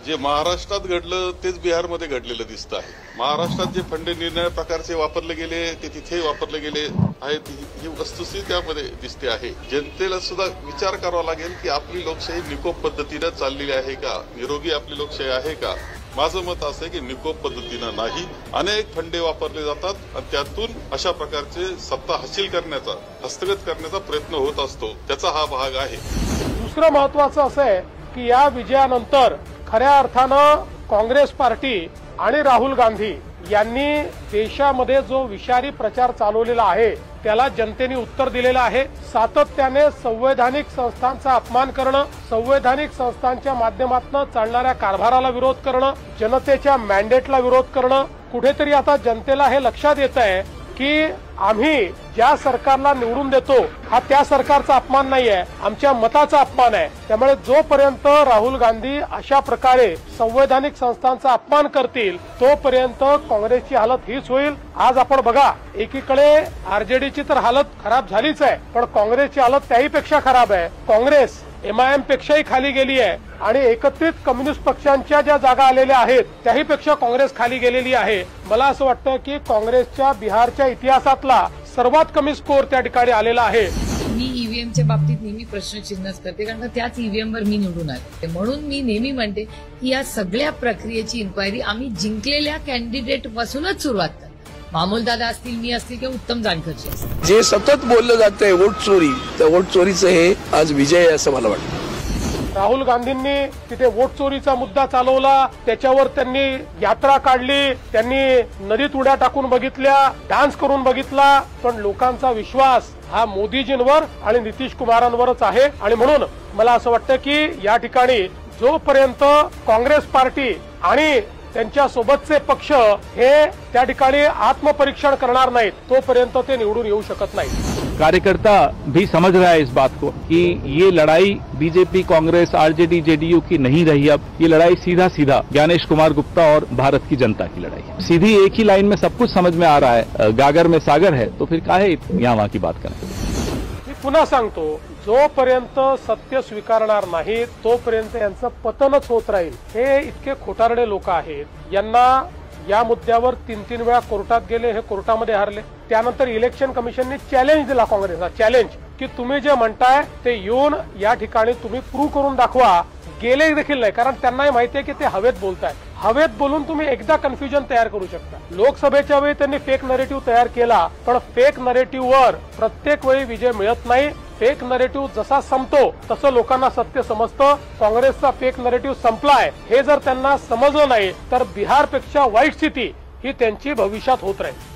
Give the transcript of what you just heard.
जे महाराष्ट्रात घडलं तेच बिहारमध्ये घडलेलं दिसत आहे। महाराष्ट्रात जे फंडे निर्णय प्रकारचे वापरले गेले ते तिथे वापरले गेले आहेत, ही वस्तुस्थिती त्यामध्ये दिसते आहे। जनतेला सुद्धा विचार करावा लागेल की आपली लोकशाही निकोप पद्धतीने चाललेली आहे का, निरोगी आपली लोकशाही आहे का। माझं मत असं आहे की निकोप पद्धतीनं नाही, अनेक फंडे वापरले जातात आणि त्यातून अशा प्रकारचे सत्ता हासिल करण्याचा, हस्तगत करण्याचा प्रयत्न होत असतो, त्याचा हा भाग आहे। दुसरं महत्वाचं असं आहे की या विजयानंतर खऱ्या अर्थानं काँग्रेस पार्टी आणि राहुल गांधी यांनी देशामध्ये जो विषारी प्रचार चालवलेला आहे त्याला जनतेने उत्तर दिलेलं आहे। सातत्याने संवैधानिक संस्थांचा अपमान करणं, संवैधानिक संस्थांच्या माध्यमातून चालणाऱ्या कारभाराला विरोध करणं, जनतेच्या मॅन्डेटला विरोध करणं, कुठेतरी आता जनतेला हे लक्षात येत आहे की आम्ही ज्या सरकारला निवडून देतो हा त्या सरकारचा अपमान नाहीये, आमच्या मताचा अपमान आहे। त्यामुळे जोपर्यंत राहुल गांधी अशा प्रकारे संवैधानिक संस्थांचा अपमान करतील तोपर्यंत काँग्रेसची हालत हीच होईल। आज आपण बघा, एकीकडे आरजेडीची तर हालत खराब झालीच आहे, पण काँग्रेसची हालत त्याहीपेक्षा खराब आहे। काँग्रेस एमआयएम पेक्षाही खाली गेली आहे आणि एकत्रित कम्युनिस्ट पक्षांच्या ज्या जागा आलेल्या आहेत त्याहीपेक्षा काँग्रेस खाली गेलेली आहे। मला असं वाटतं की काँग्रेसच्या बिहारच्या इतिहासातला सर्वात कमी स्कोर त्या ठिकाणी आलेला आहे। मी ईव्हीएमच्या बाबतीत नेहमी प्रश्नचिन्हच करते, कारण का त्याच ईव्हीएमवर मी निवडून आले, म्हणून मी नेहमी म्हणते की या सगळ्या प्रक्रियेची इन्क्वायरी आम्ही जिंकलेल्या कॅन्डिडेट पासूनच सुरुवात करतो। मामूल दादा असतील, मी असतील किंवा उत्तम जानकरजी असतील, जे सतत बोललं जातंय वोट चोरी, त्या वोट चोरीचं हे आज विजय आहे असं मला वाटतं। राहुल गांधींनी तिथे वोट चोरीचा मुद्दा चालवला, त्याच्यावर त्यांनी यात्रा काढली, त्यांनी नदीत उड्या टाकून बघितल्या, डान्स करून बघितला, पण लोकांचा विश्वास हा मोदीजींवर आणि नितीश कुमारांवरच आहे। आणि म्हणून मला असं वाटतं की या ठिकाणी जोपर्यंत काँग्रेस पार्टी आणि त्यांच्या सोबतचे पक्ष हे त्या ठिकाणी आत्मपरीक्षण करणार नाहीत तोपर्यंत ते निवडून येऊ शकत नाही। कार्यकर्ता भी समझ रहा है इस बात को कि ये लड़ाई बीजेपी, कांग्रेस, आरजेडी, जेडीयू की नहीं रही। अब ये लड़ाई सीधा सीधा ज्ञानेश कुमार गुप्ता और भारत की जनता की लड़ाई है। सीधी एक ही लाइन में सब कुछ समझ में आ रहा है। गागर में सागर है तो फिर काहे यहाँ वहाँ की बात करें। मी पुन्हा सांगतो, जोपर्यंत सत्य स्वीकारणार नाही तोपर्यंत यांचं पतनच होत राहील। हे इतके खोटारडे लोक आहेत, यांना या मुद्द्यावर 3-3 वेळा कोर्टात गेले, हे कोर्टामध्ये हारले। त्यानंतर इलेक्शन कमिशनने चॅलेंज दिला काँग्रेसला, चॅलेंज की तुम्ही जे म्हणताय ते येऊन या ठिकाणी तुम्ही प्रूव्ह करून दाखवा। गेले देखील नाही, कारण त्यांनाही माहिती आहे की ते हवेत बोलताय। हवेत बोलून तुम्ही एकदा कन्फ्युजन तयार करू शकता। लोकसभेच्या वेळी त्यांनी फेक नरेटिव्ह तयार केला, पण फेक नरेटिव्हवर प्रत्येक वेळी विजय मिळत नाही। फेक नरेटिव्ह जसा संपतो तसं लोकांना सत्य समजतं। काँग्रेसचा फेक नरेटिव्ह संपलाय हे जर त्यांना समजलं नाही तर बिहारपेक्षा वाईट स्थिती ही त्यांची भविष्यात होत राहील।